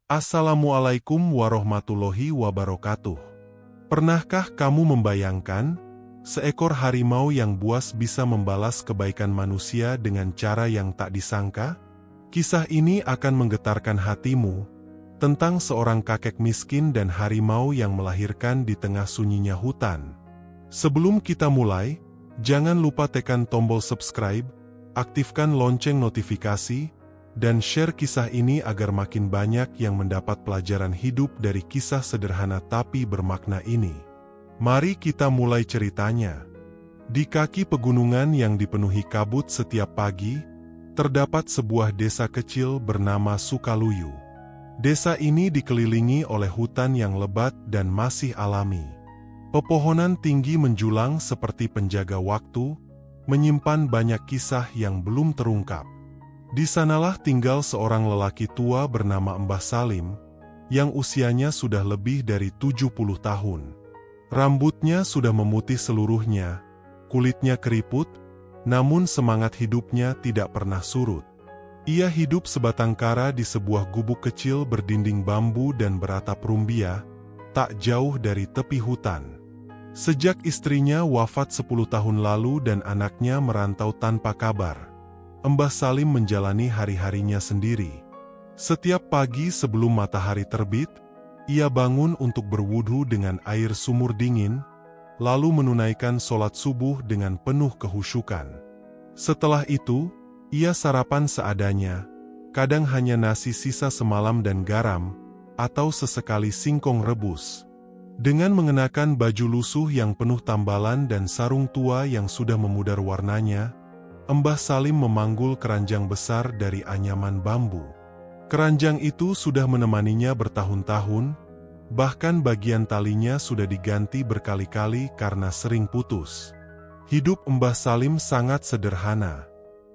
Assalamualaikum warahmatullahi wabarakatuh. Pernahkah kamu membayangkan, seekor harimau yang buas bisa membalas kebaikan manusia dengan cara yang tak disangka? Kisah ini akan menggetarkan hatimu, tentang seorang kakek miskin dan harimau yang melahirkan di tengah sunyinya hutan. Sebelum kita mulai, jangan lupa tekan tombol subscribe, aktifkan lonceng notifikasi, dan share kisah ini agar makin banyak yang mendapat pelajaran hidup dari kisah sederhana tapi bermakna ini. Mari kita mulai ceritanya. Di kaki pegunungan yang dipenuhi kabut setiap pagi, terdapat sebuah desa kecil bernama Sukaluyu. Desa ini dikelilingi oleh hutan yang lebat dan masih alami. Pepohonan tinggi menjulang seperti penjaga waktu, menyimpan banyak kisah yang belum terungkap. Di sanalah tinggal seorang lelaki tua bernama Mbah Salim, yang usianya sudah lebih dari 70 tahun. Rambutnya sudah memutih seluruhnya, kulitnya keriput, namun semangat hidupnya tidak pernah surut. Ia hidup sebatang kara di sebuah gubuk kecil berdinding bambu dan beratap rumbia, tak jauh dari tepi hutan. Sejak istrinya wafat 10 tahun lalu dan anaknya merantau tanpa kabar, Mbah Salim menjalani hari-harinya sendiri. Setiap pagi sebelum matahari terbit, ia bangun untuk berwudu dengan air sumur dingin, lalu menunaikan sholat subuh dengan penuh kehusyukan. Setelah itu, ia sarapan seadanya, kadang hanya nasi sisa semalam dan garam, atau sesekali singkong rebus. Dengan mengenakan baju lusuh yang penuh tambalan dan sarung tua yang sudah memudar warnanya, Mbah Salim memanggul keranjang besar dari anyaman bambu. Keranjang itu sudah menemaninya bertahun-tahun, bahkan bagian talinya sudah diganti berkali-kali karena sering putus. Hidup Mbah Salim sangat sederhana.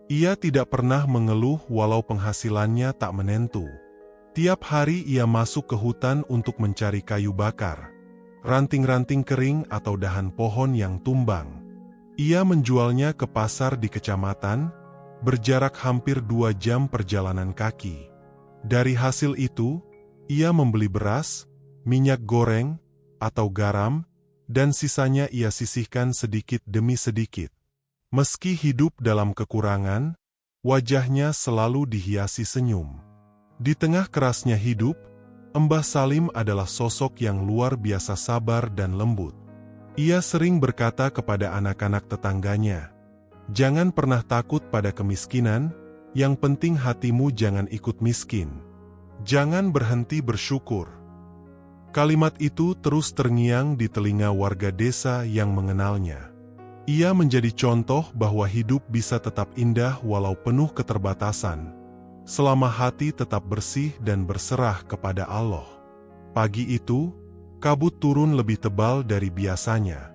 Ia tidak pernah mengeluh walau penghasilannya tak menentu. Tiap hari ia masuk ke hutan untuk mencari kayu bakar, ranting-ranting kering atau dahan pohon yang tumbang. Ia menjualnya ke pasar di kecamatan, berjarak hampir 2 jam perjalanan kaki. Dari hasil itu, ia membeli beras, minyak goreng, atau garam, dan sisanya ia sisihkan sedikit demi sedikit. Meski hidup dalam kekurangan, wajahnya selalu dihiasi senyum. Di tengah kerasnya hidup, Mbah Salim adalah sosok yang luar biasa sabar dan lembut. Ia sering berkata kepada anak-anak tetangganya, "Jangan pernah takut pada kemiskinan, yang penting hatimu jangan ikut miskin. Jangan berhenti bersyukur." Kalimat itu terus terngiang di telinga warga desa yang mengenalnya. Ia menjadi contoh bahwa hidup bisa tetap indah walau penuh keterbatasan, selama hati tetap bersih dan berserah kepada Allah. Pagi itu, kabut turun lebih tebal dari biasanya.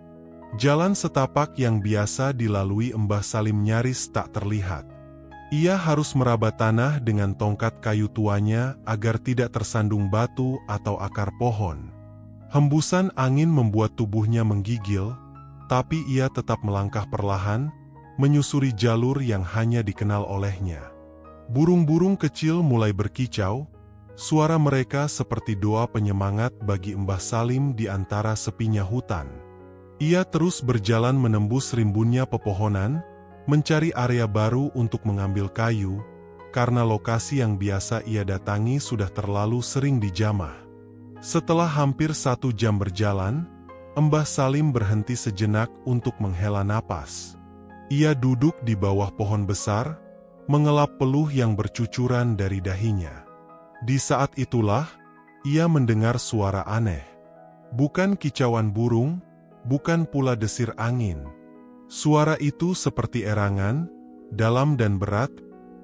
Jalan setapak yang biasa dilalui Mbah Salim nyaris tak terlihat. Ia harus meraba tanah dengan tongkat kayu tuanya agar tidak tersandung batu atau akar pohon. Hembusan angin membuat tubuhnya menggigil, tapi ia tetap melangkah perlahan, menyusuri jalur yang hanya dikenal olehnya. Burung-burung kecil mulai berkicau, suara mereka seperti doa penyemangat bagi Mbah Salim di antara sepinya hutan. Ia terus berjalan menembus rimbunnya pepohonan, mencari area baru untuk mengambil kayu, karena lokasi yang biasa ia datangi sudah terlalu sering dijamah. Setelah hampir 1 jam berjalan, Mbah Salim berhenti sejenak untuk menghela napas. Ia duduk di bawah pohon besar, mengelap peluh yang bercucuran dari dahinya. Di saat itulah, ia mendengar suara aneh. Bukan kicauan burung, bukan pula desir angin. Suara itu seperti erangan, dalam dan berat,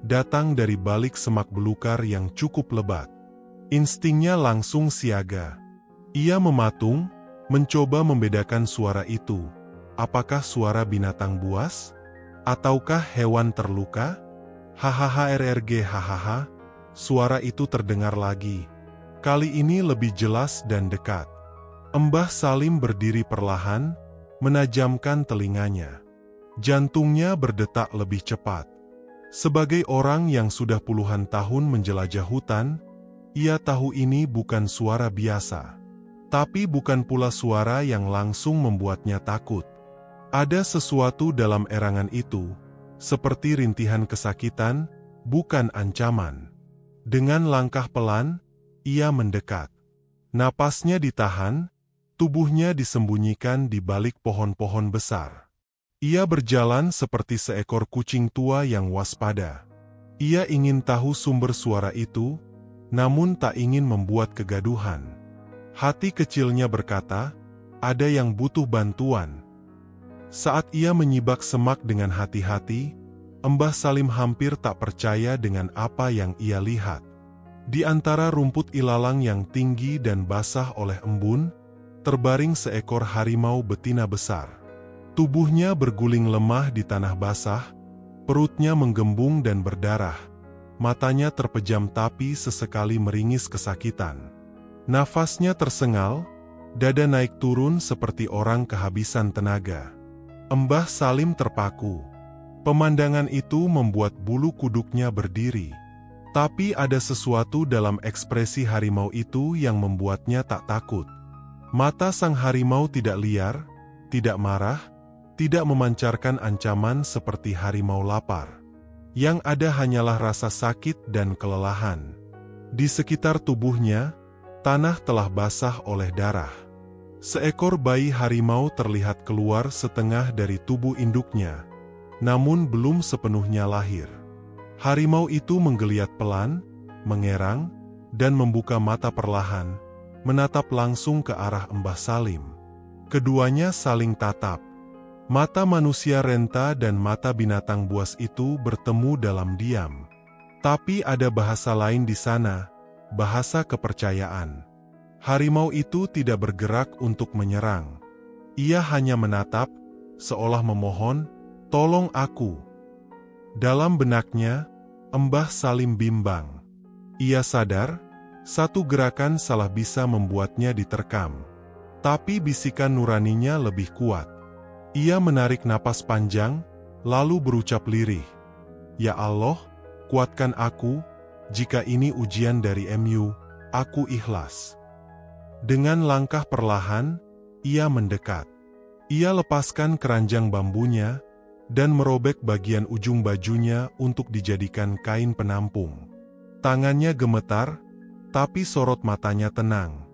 datang dari balik semak belukar yang cukup lebat. Instingnya langsung siaga. Ia mematung, mencoba membedakan suara itu. Apakah suara binatang buas? Ataukah hewan terluka? Hahaha RRG hahaha. Suara itu terdengar lagi. Kali ini lebih jelas dan dekat. Mbah Salim berdiri perlahan, menajamkan telinganya. Jantungnya berdetak lebih cepat. Sebagai orang yang sudah puluhan tahun menjelajah hutan, Ia tahu ini bukan suara biasa. Tapi bukan pula suara yang langsung membuatnya takut. Ada sesuatu dalam erangan itu, seperti rintihan kesakitan, bukan ancaman. Dengan langkah pelan, ia mendekat. Napasnya ditahan, tubuhnya disembunyikan di balik pohon-pohon besar. Ia berjalan seperti seekor kucing tua yang waspada. Ia ingin tahu sumber suara itu, namun tak ingin membuat kegaduhan. Hati kecilnya berkata, ada yang butuh bantuan. Saat ia menyibak semak dengan hati-hati, Mbah Salim hampir tak percaya dengan apa yang ia lihat. Di antara rumput ilalang yang tinggi dan basah oleh embun, terbaring seekor harimau betina besar. Tubuhnya berguling lemah di tanah basah, perutnya menggembung dan berdarah, matanya terpejam tapi sesekali meringis kesakitan. Nafasnya tersengal, dada naik turun seperti orang kehabisan tenaga. Mbah Salim terpaku. Pemandangan itu membuat bulu kuduknya berdiri. Tapi ada sesuatu dalam ekspresi harimau itu yang membuatnya tak takut. Mata sang harimau tidak liar, tidak marah, tidak memancarkan ancaman seperti harimau lapar. Yang ada hanyalah rasa sakit dan kelelahan. Di sekitar tubuhnya, tanah telah basah oleh darah. Seekor bayi harimau terlihat keluar setengah dari tubuh induknya, namun belum sepenuhnya lahir. Harimau itu menggeliat pelan, mengerang, dan membuka mata perlahan, menatap langsung ke arah Mbah Salim. Keduanya saling tatap. Mata manusia renta dan mata binatang buas itu bertemu dalam diam. Tapi ada bahasa lain di sana, bahasa kepercayaan. Harimau itu tidak bergerak untuk menyerang. Ia hanya menatap, seolah memohon, "Tolong aku." Dalam benaknya, Mbah Salim bimbang. Ia sadar, satu gerakan salah bisa membuatnya diterkam. Tapi bisikan nuraninya lebih kuat. Ia menarik napas panjang, lalu berucap lirih, "Ya Allah, kuatkan aku. Jika ini ujian dari MU, aku ikhlas." Dengan langkah perlahan, ia mendekat. Ia lepaskan keranjang bambunya dan merobek bagian ujung bajunya untuk dijadikan kain penampung. Tangannya gemetar, tapi sorot matanya tenang.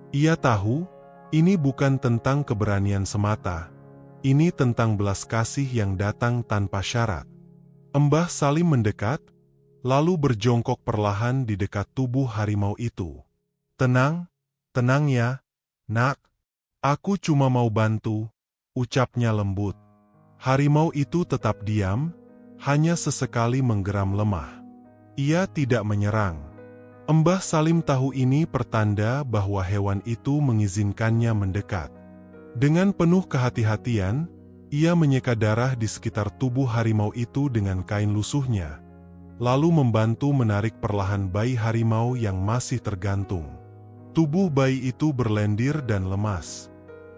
Ia tahu, ini bukan tentang keberanian semata, ini tentang belas kasih yang datang tanpa syarat. Mbah Salim mendekat, lalu berjongkok perlahan di dekat tubuh harimau itu. "Tenang, tenang ya, nak. Aku cuma mau bantu," ucapnya lembut. Harimau itu tetap diam, hanya sesekali menggeram lemah. Ia tidak menyerang. Mbah Salim tahu ini pertanda bahwa hewan itu mengizinkannya mendekat. Dengan penuh kehati-hatian, ia menyeka darah di sekitar tubuh harimau itu dengan kain lusuhnya, lalu membantu menarik perlahan bayi harimau yang masih tergantung. Tubuh bayi itu berlendir dan lemas.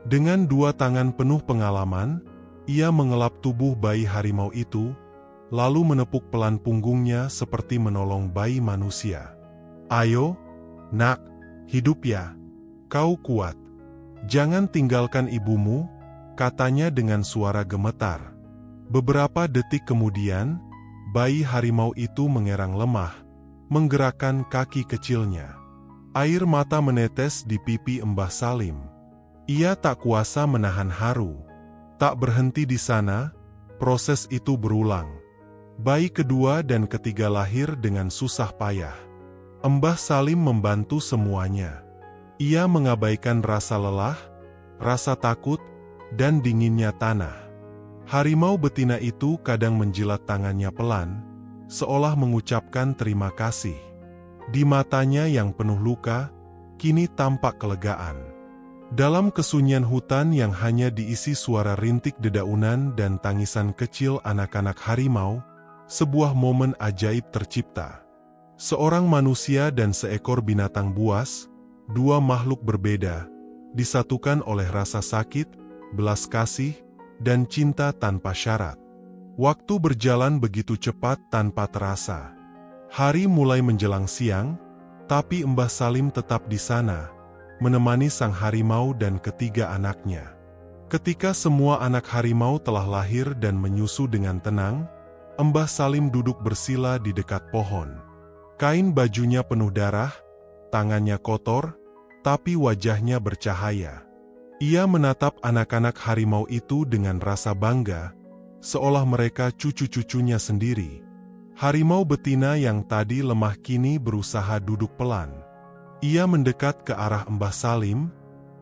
Dengan dua tangan penuh pengalaman, ia mengelap tubuh bayi harimau itu, lalu menepuk pelan punggungnya seperti menolong bayi manusia. "Ayo, nak, hidup ya. Kau kuat. Jangan tinggalkan ibumu," katanya dengan suara gemetar. Beberapa detik kemudian, bayi harimau itu mengerang lemah, menggerakkan kaki kecilnya. Air mata menetes di pipi Mbah Salim. Ia tak kuasa menahan haru. Tak berhenti di sana, proses itu berulang. Bayi kedua dan ketiga lahir dengan susah payah. Mbah Salim membantu semuanya. Ia mengabaikan rasa lelah, rasa takut, dan dinginnya tanah. Harimau betina itu kadang menjilat tangannya pelan, seolah mengucapkan terima kasih. Di matanya yang penuh luka, kini tampak kelegaan. Dalam kesunyian hutan yang hanya diisi suara rintik dedaunan dan tangisan kecil anak-anak harimau, sebuah momen ajaib tercipta. Seorang manusia dan seekor binatang buas, dua makhluk berbeda, disatukan oleh rasa sakit, belas kasih, dan cinta tanpa syarat. Waktu berjalan begitu cepat tanpa terasa. Hari mulai menjelang siang, Tapi Mbah Salim tetap di sana, menemani sang harimau dan ketiga anaknya. Ketika semua anak harimau telah lahir dan menyusu dengan tenang, Mbah Salim duduk bersila di dekat pohon. Kain bajunya penuh darah, tangannya kotor, tapi wajahnya bercahaya. Ia menatap anak-anak harimau itu dengan rasa bangga, seolah mereka cucu-cucunya sendiri. Harimau betina yang tadi lemah kini berusaha duduk pelan. Ia mendekat ke arah Mbah Salim,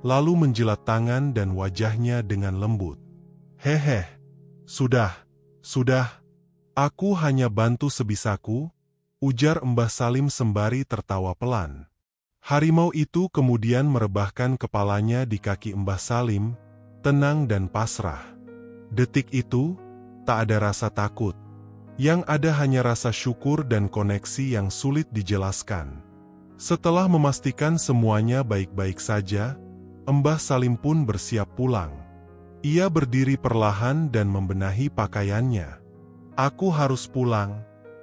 lalu menjilat tangan dan wajahnya dengan lembut. "Hehe, sudah. Aku hanya bantu sebisaku," ujar Mbah Salim sembari tertawa pelan. Harimau itu kemudian merebahkan kepalanya di kaki Mbah Salim, tenang dan pasrah. Detik itu, tak ada rasa takut. Yang ada hanya rasa syukur dan koneksi yang sulit dijelaskan. Setelah memastikan semuanya baik-baik saja, Mbah Salim pun bersiap pulang. Ia berdiri perlahan dan membenahi pakaiannya. "Aku harus pulang,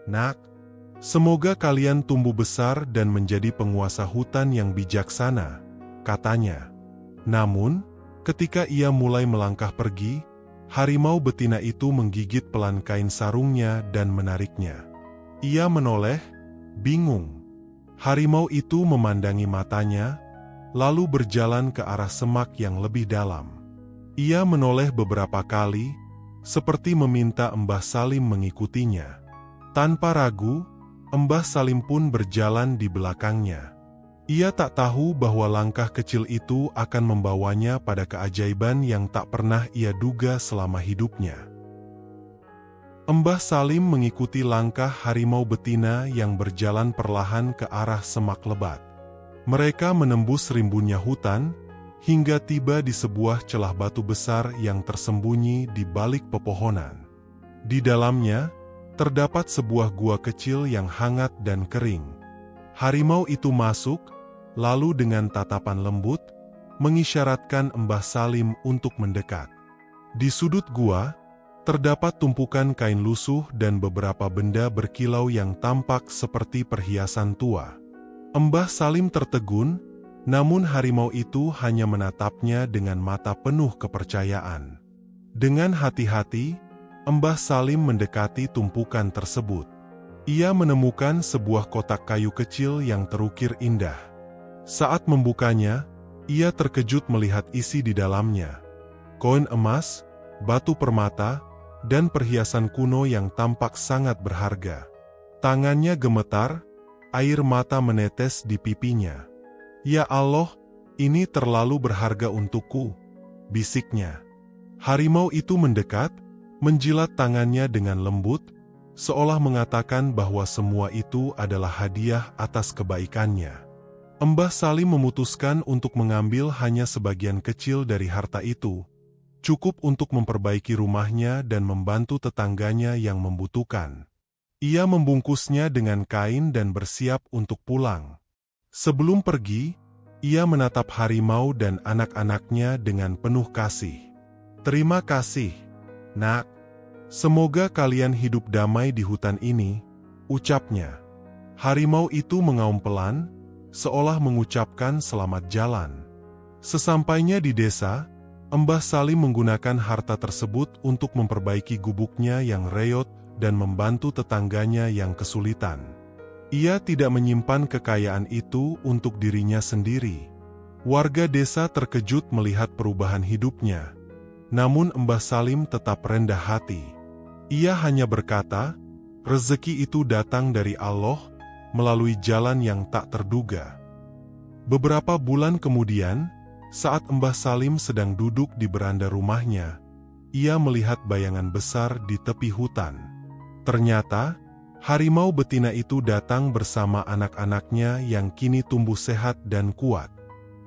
Nak. Semoga kalian tumbuh besar dan menjadi penguasa hutan yang bijaksana," katanya. Namun, ketika ia mulai melangkah pergi, harimau betina itu menggigit pelan kain sarungnya dan menariknya. Ia menoleh, bingung. Harimau itu memandangi matanya, lalu berjalan ke arah semak yang lebih dalam. Ia menoleh beberapa kali, seperti meminta Mbah Salim mengikutinya. Tanpa ragu, Mbah Salim pun berjalan di belakangnya. Ia tak tahu bahwa langkah kecil itu akan membawanya pada keajaiban yang tak pernah ia duga selama hidupnya. Mbah Salim mengikuti langkah harimau betina yang berjalan perlahan ke arah semak lebat. Mereka menembus rimbunnya hutan, hingga tiba di sebuah celah batu besar yang tersembunyi di balik pepohonan. Di dalamnya, terdapat sebuah gua kecil yang hangat dan kering. Harimau itu masuk, lalu dengan tatapan lembut, mengisyaratkan Mbah Salim untuk mendekat. Di sudut gua, terdapat tumpukan kain lusuh dan beberapa benda berkilau yang tampak seperti perhiasan tua. Mbah Salim tertegun, namun harimau itu hanya menatapnya dengan mata penuh kepercayaan. Dengan hati-hati, Mbah Salim mendekati tumpukan tersebut. Ia menemukan sebuah kotak kayu kecil yang terukir indah. Saat membukanya, ia terkejut melihat isi di dalamnya. Koin emas, batu permata, dan perhiasan kuno yang tampak sangat berharga. Tangannya gemetar, air mata menetes di pipinya. "Ya Allah, ini terlalu berharga untukku," bisiknya. Harimau itu mendekat, menjilat tangannya dengan lembut, seolah mengatakan bahwa semua itu adalah hadiah atas kebaikannya. Mbah Salim memutuskan untuk mengambil hanya sebagian kecil dari harta itu, cukup untuk memperbaiki rumahnya dan membantu tetangganya yang membutuhkan. Ia membungkusnya dengan kain dan bersiap untuk pulang. Sebelum pergi, ia menatap harimau dan anak-anaknya dengan penuh kasih. "Terima kasih, Nak. Semoga kalian hidup damai di hutan ini," ucapnya. Harimau itu mengaum pelan, seolah mengucapkan selamat jalan. Sesampainya di desa, Mbah Salim menggunakan harta tersebut untuk memperbaiki gubuknya yang reot dan membantu tetangganya yang kesulitan. Ia tidak menyimpan kekayaan itu untuk dirinya sendiri. Warga desa terkejut melihat perubahan hidupnya. Namun Mbah Salim tetap rendah hati. Ia hanya berkata, rezeki itu datang dari Allah, melalui jalan yang tak terduga. Beberapa bulan kemudian, saat Mbah Salim sedang duduk di beranda rumahnya, ia melihat bayangan besar di tepi hutan. Ternyata, harimau betina itu datang bersama anak-anaknya yang kini tumbuh sehat dan kuat.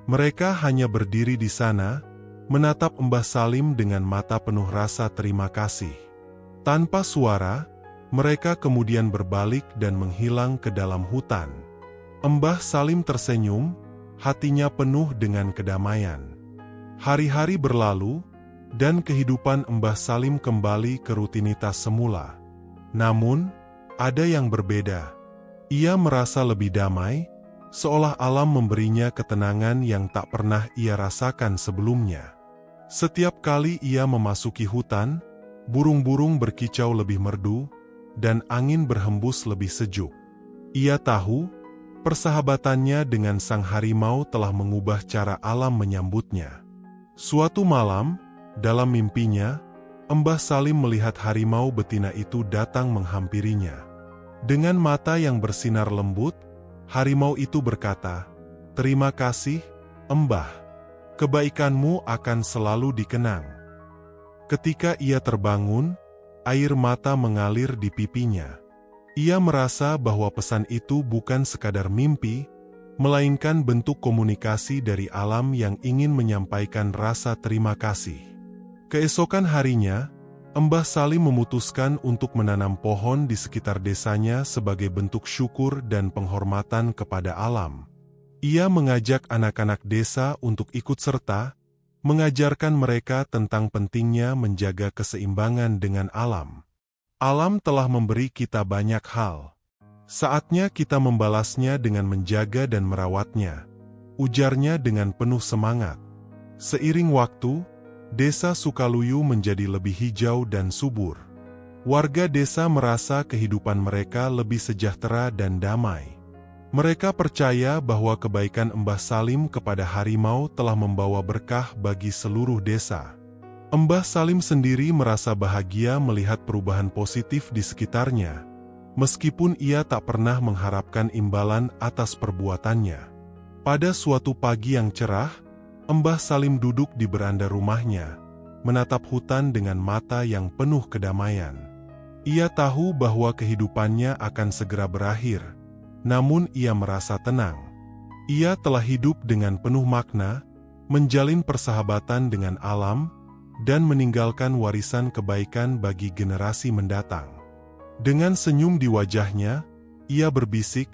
Mereka hanya berdiri di sana, menatap Mbah Salim dengan mata penuh rasa terima kasih. Tanpa suara, mereka kemudian berbalik dan menghilang ke dalam hutan. Mbah Salim tersenyum, hatinya penuh dengan kedamaian. Hari-hari berlalu, dan kehidupan Mbah Salim kembali ke rutinitas semula. Namun, ada yang berbeda. Ia merasa lebih damai, seolah alam memberinya ketenangan yang tak pernah ia rasakan sebelumnya. Setiap kali ia memasuki hutan, burung-burung berkicau lebih merdu, dan angin berhembus lebih sejuk. Ia tahu, persahabatannya dengan sang harimau telah mengubah cara alam menyambutnya. Suatu malam, dalam mimpinya, Mbah Salim melihat harimau betina itu datang menghampirinya. Dengan mata yang bersinar lembut, harimau itu berkata, "Terima kasih, Mbah. Kebaikanmu akan selalu dikenang." Ketika ia terbangun, air mata mengalir di pipinya. Ia merasa bahwa pesan itu bukan sekadar mimpi, melainkan bentuk komunikasi dari alam yang ingin menyampaikan rasa terima kasih. Keesokan harinya, Mbah Salim memutuskan untuk menanam pohon di sekitar desanya sebagai bentuk syukur dan penghormatan kepada alam. Ia mengajak anak-anak desa untuk ikut serta, mengajarkan mereka tentang pentingnya menjaga keseimbangan dengan alam. Alam telah memberi kita banyak hal. Saatnya kita membalasnya dengan menjaga dan merawatnya, ujarnya dengan penuh semangat. Seiring waktu, desa Sukaluyu menjadi lebih hijau dan subur. Warga desa merasa kehidupan mereka lebih sejahtera dan damai. Mereka percaya bahwa kebaikan Mbah Salim kepada harimau telah membawa berkah bagi seluruh desa. Mbah Salim sendiri merasa bahagia melihat perubahan positif di sekitarnya, meskipun ia tak pernah mengharapkan imbalan atas perbuatannya. Pada suatu pagi yang cerah, Mbah Salim duduk di beranda rumahnya, menatap hutan dengan mata yang penuh kedamaian. Ia tahu bahwa kehidupannya akan segera berakhir, namun ia merasa tenang. Ia telah hidup dengan penuh makna, menjalin persahabatan dengan alam, dan meninggalkan warisan kebaikan bagi generasi mendatang. Dengan senyum di wajahnya, ia berbisik,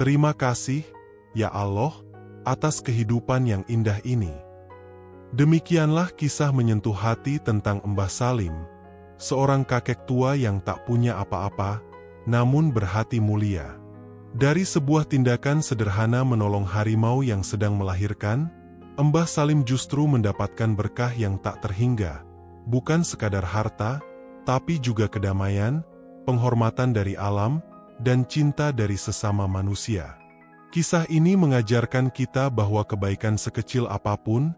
"Terima kasih, ya Allah, atas kehidupan yang indah ini." Demikianlah kisah menyentuh hati tentang Mbah Salim, seorang kakek tua yang tak punya apa-apa, namun berhati mulia. Dari sebuah tindakan sederhana menolong harimau yang sedang melahirkan, Mbah Salim justru mendapatkan berkah yang tak terhingga, bukan sekadar harta, tapi juga kedamaian, penghormatan dari alam, dan cinta dari sesama manusia. Kisah ini mengajarkan kita bahwa kebaikan sekecil apapun,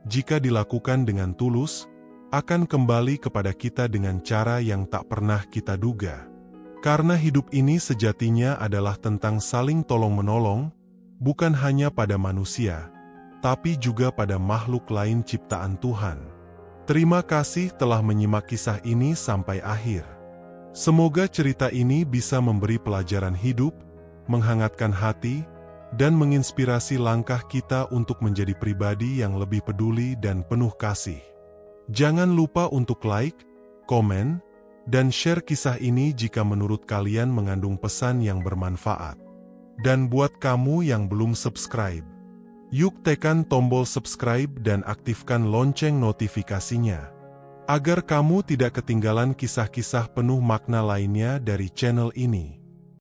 jika dilakukan dengan tulus, akan kembali kepada kita dengan cara yang tak pernah kita duga. Karena hidup ini sejatinya adalah tentang saling tolong-menolong, bukan hanya pada manusia, tapi juga pada makhluk lain ciptaan Tuhan. Terima kasih telah menyimak kisah ini sampai akhir. Semoga cerita ini bisa memberi pelajaran hidup, menghangatkan hati, dan menginspirasi langkah kita untuk menjadi pribadi yang lebih peduli dan penuh kasih. Jangan lupa untuk like, komen, dan share kisah ini jika menurut kalian mengandung pesan yang bermanfaat. Dan buat kamu yang belum subscribe, yuk tekan tombol subscribe dan aktifkan lonceng notifikasinya, agar kamu tidak ketinggalan kisah-kisah penuh makna lainnya dari channel ini.